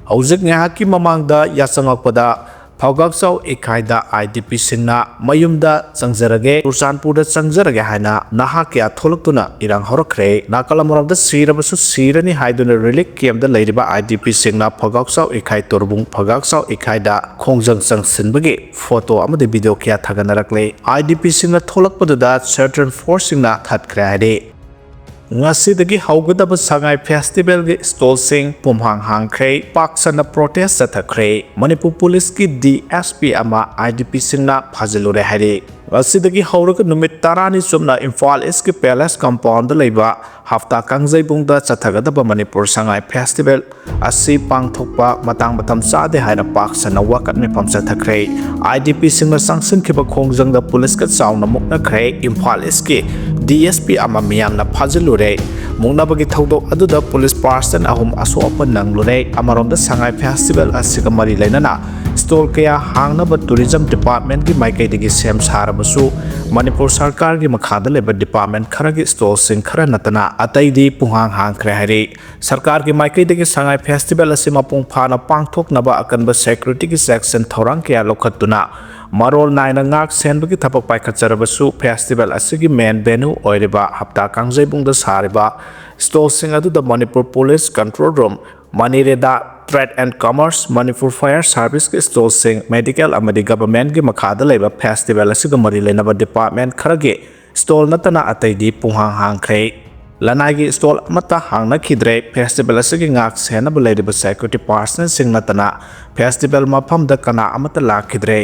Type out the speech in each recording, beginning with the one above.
Hauzik ngahaki mamangda yasangakpada Phawgaksau Ikaida IDP singna mayumda changjarage Tursanpurda changjarage haina naha kya tholaktuna irang horakre nakalamoramda sirabasu sirani haiduna relic camda leiriba IDP singna Phawgaksau Ikai torbung Phawgaksau Ikaida khongjang changsinbagi photo amade video kya thaganarakle IDP singna tholakpaduda certain force singna thatkre hade Ngasidagi haugadaba Sangai festival ge stall sing pumhang hangkre paksana protest sathakre Manipur police ki DSP ama IDP singna phajilure hare Ngasidagi hauraga numit tarani chumna Imphal East ki palace compound leiba hafta kangjai bungda chathagadaba Manipur Sangai festival asi pangthokpa matang batam chade haina paksana wakat me phamsa thakre IDP singna sangsin khiba khongjangda police ka chauna mukna khre Imphal East ki DSP ama miyamna phajilure mungnabagi thodok aduda police person ahum aso apa nanglure amaromda Sangai festival asiga mari lainana stall kaya hangnaba tourism department ki maikai digi sem sarabasu Manipur sarkar ki makhada leba department khara ki stall sing khara natana atai di puhang hangkre hari sarkar ki maikai digi Sangai festival asima pungphana pangthok naba akanba security ki section thorang kaya lokhatuna Marol naina ngak senbagi thapak paikhatjarabasu festival asigi main venue oiriba hapta kangjai bungda sariba stall sing aduda Manipur police control room Manireda Trade and Commerce Manipur Fire Service ki stall sing medical amadi government ki makhada leba festival asiga mari lenaba department kharage stall natana atai di punghang hangkre Lanagi stall amata hangna khidre festival asigi ngak senaba leriba security person sing natana festival mafam da kana amata lakhidre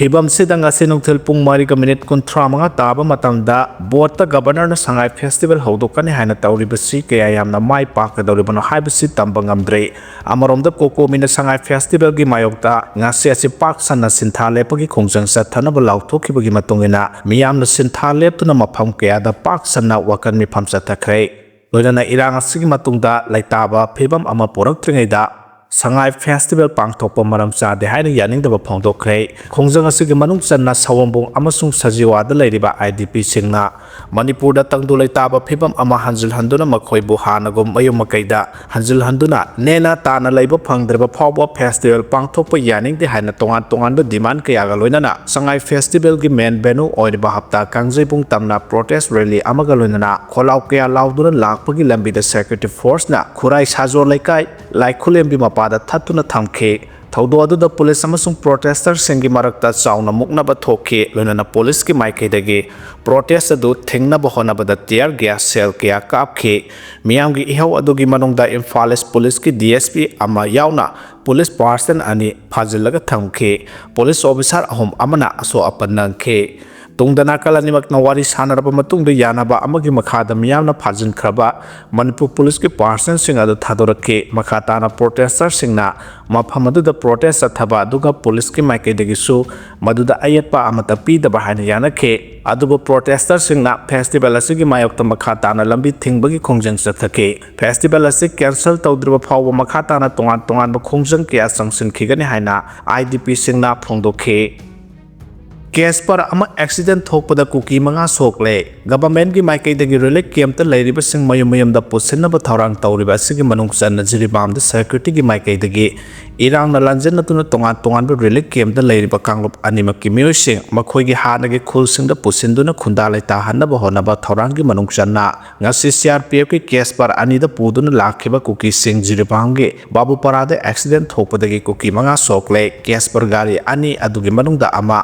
Phibam sidang asinong telpung mari ka minute kontra mga taba matamda bota governor na Sangai festival hodokani haina tawribasi kaya yamna mai pakka dawribano haibasi tambang amdre amaromda koko mina Sangai festival gi mayokta ngasi asi paksa na sinthale pagi khongjang sa thanaba lauthoki bagi matungina miyamna sinthale tuna mafam kaya da paksa na wakan mi phamsa thakre loina irang asigi matungda laitaba phibam ama porak tringaida Sangai festival pangthokpa maram chade haina yaningdaba phongdokre khongjang asigi manung channa sawambong amasung sajiwada leiriba IDP singna Manipur da tangdu leitaba phibam ama hanjil handuna makhoi bu hanagom mayum makaida hanjil handuna nena tana leiba phangdreba phawba festival pangthokpa yaningde haina tongan ba demand kaya ga loinana Sangai festival gi main venue oiriba hapta kangjai bung tamna protest rally amaga loinana kholau kaya lauduna lakpagi lambi da security force na khurai sajor laikai laikhulembi pada thatuna thamke thodo aduda police amasung protester sengi marakta chauna muknaba thokhe loinana police ki maikai dagi protest adu thengna bahona bada tear gas cell kya kapkhe miyamgi ihau adugi manungda Imphal East police ki DSP ama yauna police person ani phajilaga thamke police officer ahom amana aso apanangkhe tungdana kalanimak na wari sanaraba matungda yanaba amagi makhada miyamna phajin khraba Manipur police ki person singa adu thadorake makhatana protester singna mafam aduda protest athaba aduga police ki maikai dagisu maduda ayatpa amata pidaba haina yanakhe aduba protester singna festival asigi mayokta makhatana lambi thingbagi khongjang chathake festival asig cancel tawdriba phawba makhatana tongan ba khongjang kya sangsin khigani haina IDP singna phongdokhe Case par ama accident thokpada Kuki manga sokle government gi maikai dagi relic camp ta leiriba sing mayum da pusinna ba thorang tawriba sigi manung chan jiribam da security gi maikai dagi irang na lanjen na tuna tongan ba relic camp ta leiriba kanglop anima ki music makhoi gi hana gi khul sing da pusinduna khunda lai ta hanna ba hona ba thorang gi manung chan na ngasi CRPF ki case par ani da puduna lakhiba Kuki sing jiribam gi babu parade accident thokpada gi Kuki manga sokle case par gari ani adugi manung da ama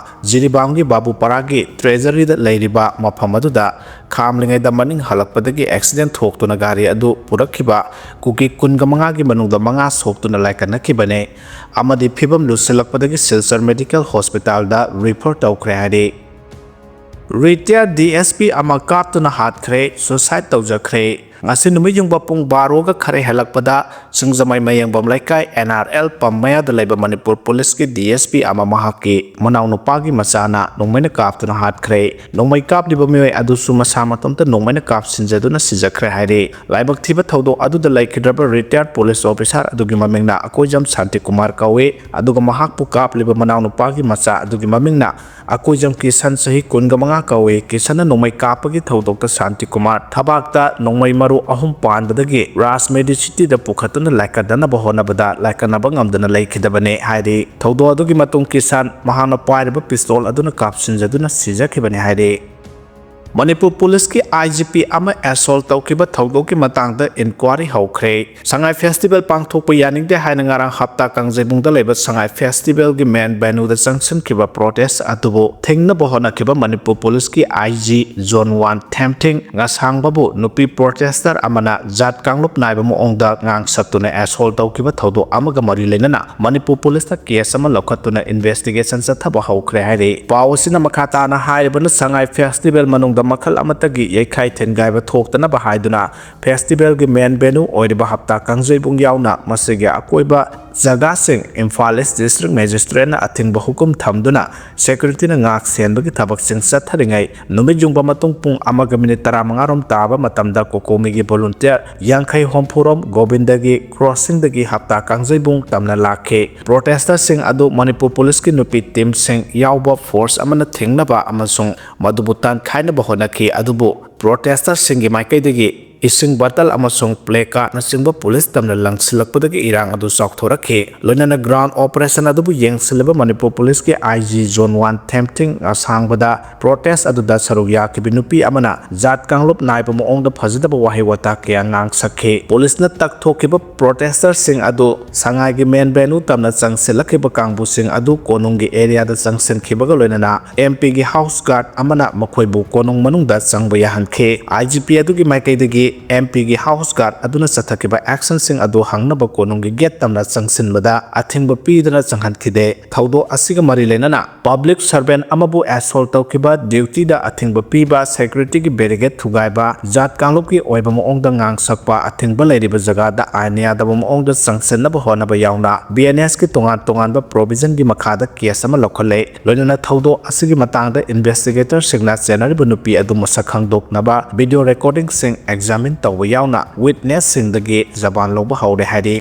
Bangi Babu Paragi Treasury da leiriba mafamaduda khamlingai da maning halakpadagi accident thoktuna gari adu purakhiba Kuki kunga manga gi manungda manga soktuna laikanakibane amadi phibam lusilakpadagi Silsar Medical Hospital da refer tawkhre hadi Retired DSP ama kaptuna hatkre suicide tawjakre ngasi numi jungba pung baro ga khare halakpada singjamai mayang bam laikai NRL pamaya da laiba Manipur police ki DSP ama mahaki manau nupa gi machana nongmaina kaptuna hatkre nongmai kap liba mioi adu su masa matomta nongmaina kap sinjaduna sijakre haire laibak thiba thodo adu da laikhidraba retired police officer adu gi mamengna akoijam Santi Kumar kawe adu ga mahak pu kap liba manau nupa gi macha adu gi mamengna akoijam kisan sahi kunga manga kawe kisana nongmai kap gi thodok ta Santi Kumar thabak ta nongmai maru maru ahum panbadagi Rajmedicity pukhatuna laikadana honabada laikanaba ngamdana laikidabane haidi thodo adugi matung kisan mahana pairaba pistol aduna kapsinjaduna sijakibane haidi Manipur Police ki IDP ama assault tawkiba thawdo ki matang da inquiry hawkhre Sangai Festival pangthokpa yaning de haina ngarang hapta kangjebung da leba Sangai Festival ki main venue da sanction kiba protest atubo thengna bohona kiba Manipur Police ki IG Zone 1 tempting ngasang babu nupi protester amana jat kanglop naiba mo ongda ngang satuna assault tawkiba thawdo amaga mari lenana Manipur Police ta case ama lokhatuna investigation sa thaba hawkhre haire pawsina makhata na haibana Sangai Festival manung makal amatagi yekai tengaiba thoktana ba haiduna festival gi main venue oiriba hapta kangjebung yauna masige akoiba jaga sing Imphal East District Magistrate na athingba hukum thamduna security na ngak senbagi thabak sing satharingai numijungba matung pung amaga minute 15 rom taba matamda kokomi gi volunteer yangkhai hompurom gobindagi crossing dagi hapta kangjebung tamna lakhe protester sing adu Manipur Police ki nupi team sing yauba force amana thingnaba amasung madubutan khaina bahonaki adubu protester singi maikai ising batal amasung pleka na singba police tamna langsilakpadagi irang adu saukthorake loinana ground operation adu yengsilaba Manipur Police ki IG Zone 1 tempting asangbada protest adu da sarugya kibinupi amana jat kanglop naiba moongda phajidaba wahi wata kya ngang sakhe police na takthokiba protester sing adu Sangai gi main venue tamna changsilakiba kangbu sing adu konung gi area da changsen khibaga loinana MP gi house guard amana makhoibu konung manungda changba yahankhe IGP adu gi maikai MP gi house guard aduna sathakiba action sing adu hangnaba konungi gate tamna changsinbada athingba pidana changhankhide thawdo asiga mari lenana public servant amabu assault tawkiba duty da athingba piba security gi barricade thugaiba jat kanglop ki oiba moongda ngang sakpa athingba leiriba jaga da ainia da moongda changsinaba honaba yauna BNS ki tongan ba provision gi makhada case ama lokhale loinana thawdo asigi matangda investigator singna general bunupi adu masakhang doknaba video recording sing examine tawba yauna witness singdagi zaban loba hawre hari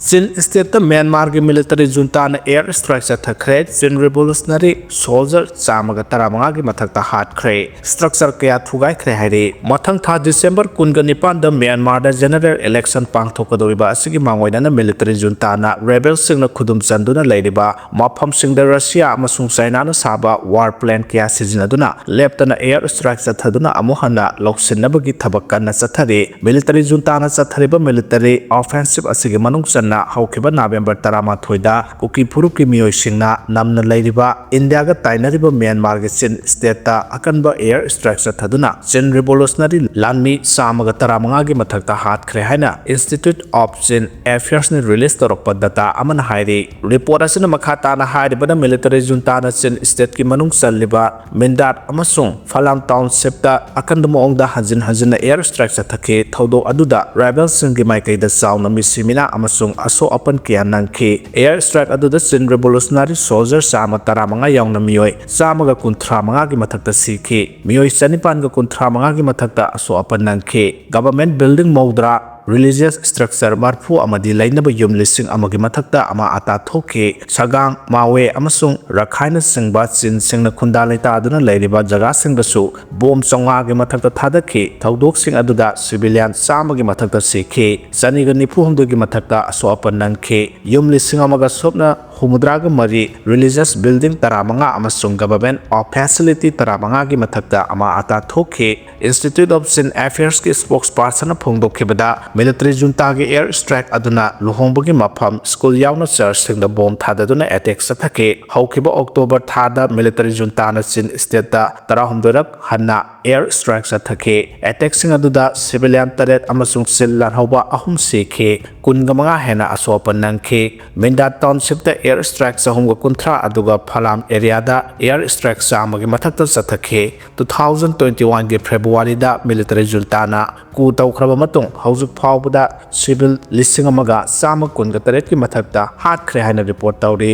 Chin state Myanmar gi military junta na air strike sa thakre Chin revolutionary soldier chamaga taramanga gi mathakta hat khre structure kaya thugai khre haire mathang tha December 19 da Myanmar da general election pangthokadoriba asigi mangoina na military junta na rebel singna khudum chanduna leiriba mafam singda Russia amasung China na saba war plan kaya sijinaduna left na air strike sa thaduna amuhana loksinabagi thabakkan na sathare military junta na sathariba military offensive asigi manung na haukiba November 13 da Kuki Puruk ki miyoi singna namna leiriba India ga tainariba Myanmar ga Chin state ta akanba air strike sa thaduna Chin revolutionary lanmi samaga 15 gi mathakta hat khre haina Institute of Chin Affairs ni release torokpa data amana hairi report asina makhata na hairiba na military junta na Chin state ki manung salliba Mindat amasung Phalam township ta akanda moongda hajin air strike sa thake thodo aduda rebels singi maikai da sauna misimina amasung aso apan kya nangki air strike aduda Chin revolutionary soldier sama taramanga yaungna miyoi samaga kuntramanga gi mathakta sikhi miyoi sanipan ga kuntramanga gi mathakta aso apan nangki government building maudra religious structure marfu amadi lainaba yum lising amagi mathakta ama ata thoke sagang mawe amasung rakhaina singba Chin singna khunda leita aduna leiriba jaga singdasu bom chonga gi mathakta thadakhi thaudok sing aduda civilian samagi mathakta sikhi saniga nipu humdu gi mathakta aso apan nangkhe yum lising amaga sopna humudraga mari religious building taramanga amasung government of facility taramanga gi mathakta ama ata thoke Institute of Chin Affairs ki spokesperson phongdokhibada military junta gi air strike aduna luhongbagi mafam school yauna church singda bomb thadaduna attack sathake hawkiba October thada military junta na Chin state da 13 rak hanna air strike sathake attack sing aduda civilian taret amasung sillan hawba ahum sikhe kungamanga hena asopan nangkhe Mindat township da air strike sahumga kunthra aduga Phalam area da air strike samagi mathakta sathake 2021 gi February da military junta na ku tawkhraba matung hawjuk phawbada civil lising amaga sama kun ga taret ki mathakta hat khre haina report tawri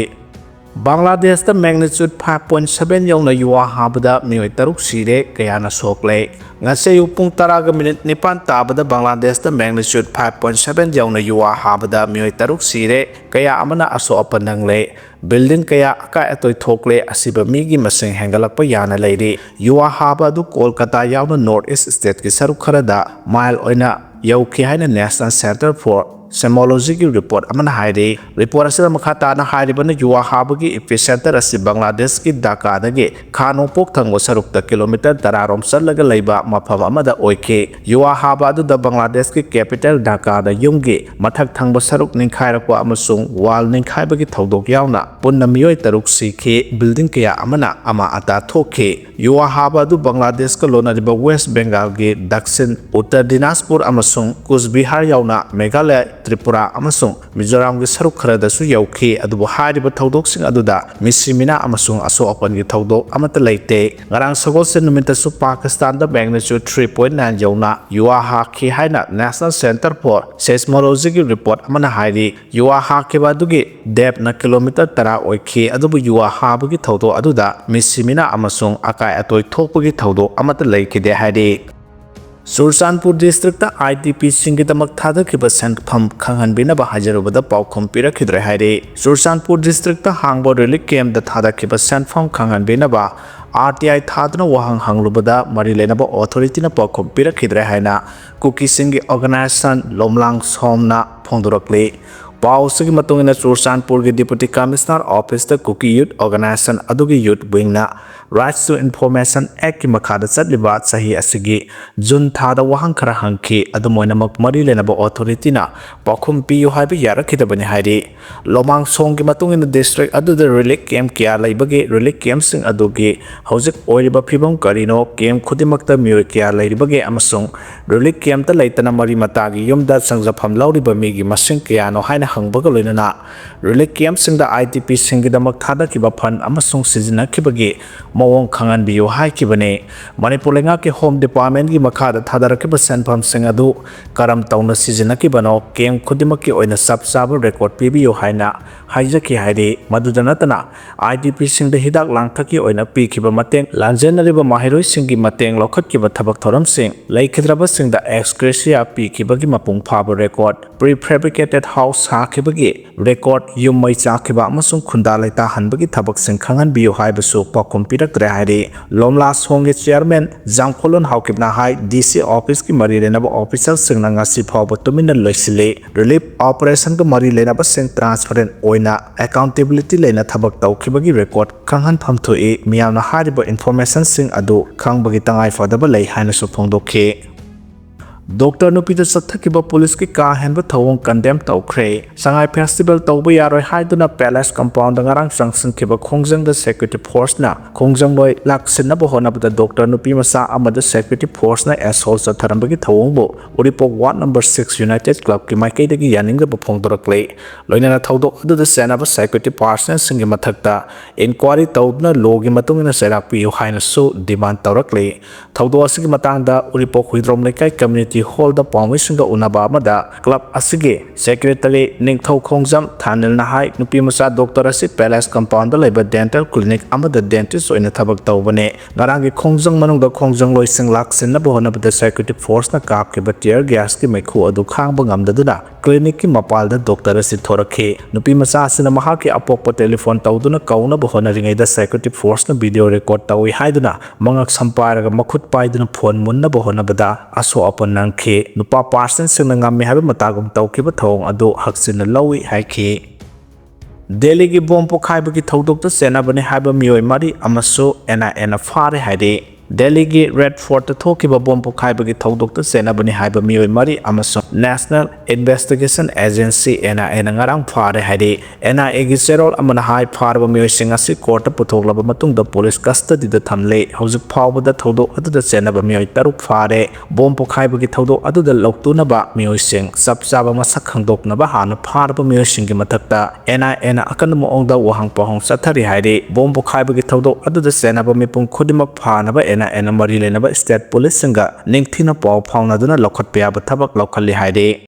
Bangladesh the magnitude 5.7 yauna yuwa habada mioi taruk sire kayana sokle. Ngase pung taraga minute nipan tabada Bangladesh the magnitude 5.7 yauna yuwa habada mioi taruk sire kaya amana aso apanangle. Building kaya aka atoy thokle asiba migi masing hengalakpa yana leiri. Yuwa haba du Kolkata yauna North East State ki saruk kharada mile oina yauki haina National Center for Seismology ki report amana hairi report asida makhata na hairi bana yuwa habagi epicenter asi Bangladesh ki Dhaka dagi khano pok thangwa sarukta kilometer tararom sallaga leiba mafam amada oike yuwa haba adu da Bangladesh ki capital Dhaka da yumgi mathak thangwa saruk ningkhairakwa amasung wall ningkhaibagi thodok yauna punna mioi taruk sikhe building kaya amana ama ata thokhe yuwa haba adu Bangladesh ka lonariba West Bengal gi Dakshin Uttar Dinajpur amasung Kusbihar yauna Meghalaya Tripura amasung Mizoram gi saruk kharada su yauki adubu hariba thodok sing aduda misimina amasung aso apan gi thodok amata leite ngarang sagol se numita su Pakistan da magnitude 3.9 yauna yuwa ha ki haina National Center for Seismology gi report amana hairi yuwa ha ke badugi depth na kilometer tara oiki adubu yuwa ha bagi thodok aduda misimina amasung akai atoi thokpagi thodok amata leikide hairi Surshanpur district ta IDP singidamak thadakiba senpham khanghanbinaba hajarubada paukhum pirakhidre hairi Surshanpur district ta hangbo relief camp da thadakiba senpham khanghanbinaba RTI thadna wahang hanglubada mari lenaba authority na paukhum pirakhidre haina Kuki singi organization lomlang somna phongdorakle Pau sigi matungina Surshanpur gi Deputy Commissioner Office the Kuki Youth Organization adugi youth wing na Rights to Information Act ki makhada chatliba sahi asigi June thada wahang khara hangki adumoinamak mari lenaba authority na pakhum piyu haiba yarakhidabani hairi lomang song gi matungina district aduda relief camp kya laibagi relief camp sing adugi hojik oiriba phibam karino camp khudimakta mioi kya lairibagi amasung relief camp ta leitana mari matagi yumda sangjafam lauriba migi masing kya no haina hangbaga loinana relief camp sing da IDP singidamak thada kiba fund amasung sizina kibagi mawong khangan biyo hai kibane Manipur lenga ke home department gi makhada thadarakiba senpham sing adu karam tauna sizina kibano camp khudimak ki oina sabsaba record pibiyo haina haijaki hairi madudanatana IDP sing da hidak langthaki oina pikiba mateng lanjenariba mahiroi sing gi mateng lokhat kiba thabak thoram sing laikhidraba sing da excretia pikiba gi mapung phaba record prefabricated house hakibagi record yumai chakiba amasung khunda laita hanbagi thabak sing khangan biyo haibasu pakhum pirakre hairi lomla songi chairman jangkholon haukibna hai DC office ki mari lenaba officer sing na ngasi phawba tumina loisile relief operation ka mari lenaba sing transparent oina accountability lena thabak tawkhibagi record khanghan phamthoi miyamna hariba information sing adu khangbagi tangai fadaba lei haina su phongdokhe Doctor Nupita Sathakiba police ki ka henba thawong condemn tawkhre Sangai festival tawba yaroi haiduna palace compound ngarang sanction kiba khongjang da security force na khongjang loi laksinna bo hona bada Doctor Nupi masa amada security force na assault sa tharambagi thawong bo uripok ward number 6 United Club ki maikai dagi yaning da bo phongdorakle loina na thawdok adu da sena ba security personnel singi mathakta inquiry tawdna logi matungina serak pi haina su demand tawrakle thawdo asigi matangda uripok huidrom lekai community hall da pawmising da unaba amada club asigi secretary ningthau khongjam thanil na hai nupi masa doctor asi palace compound da leba dental clinic amada dentist oina thabak tawbane ngarangi khongjang manung da khongjang loising laksin na bohona bada security force na kap ke tear gas ki maikhu adu khang bangam da duna clinic ki mapal da doctor asi thorakhe nupi masa asina maha ki apok telephone tawduna kauna bohona ringai da security force na video record tawi haiduna mangak samparaga makhut paiduna phone munna bohona bada aso apan ke nupa person sing ngam me haba matagum tawkiba thong adu haksin lawi haiki Delhi gi bom pokhaiba gi thodok ta sena bane haba mioi mari amaso NIN fare haide Delhi gi Red Fort ta thokiba bom pokhaiba gi thodok ta sena bane haba mioi mari amaso National Investigation Agency NIN ngarang fare haide NIA gi serol amana hai farba mioi singa si court ta puthoklaba matung da police custody da thamle hojik phawba da thodok adu da sena ba mioi taruk fare bom pokhaiba gi thodok adu da loktuna ba mioi sing sabsaba masak khangdok na ba hana farba mioi sing gi mathakta NIN akan mo ong da wahang pahong sathari haide bom pokhaiba gi thodok adu da sena ba mipung khudimak phana ba NIN mari lenaba state police singa ningthina paw phawna duna lokhat pya ba thabak lokhali haide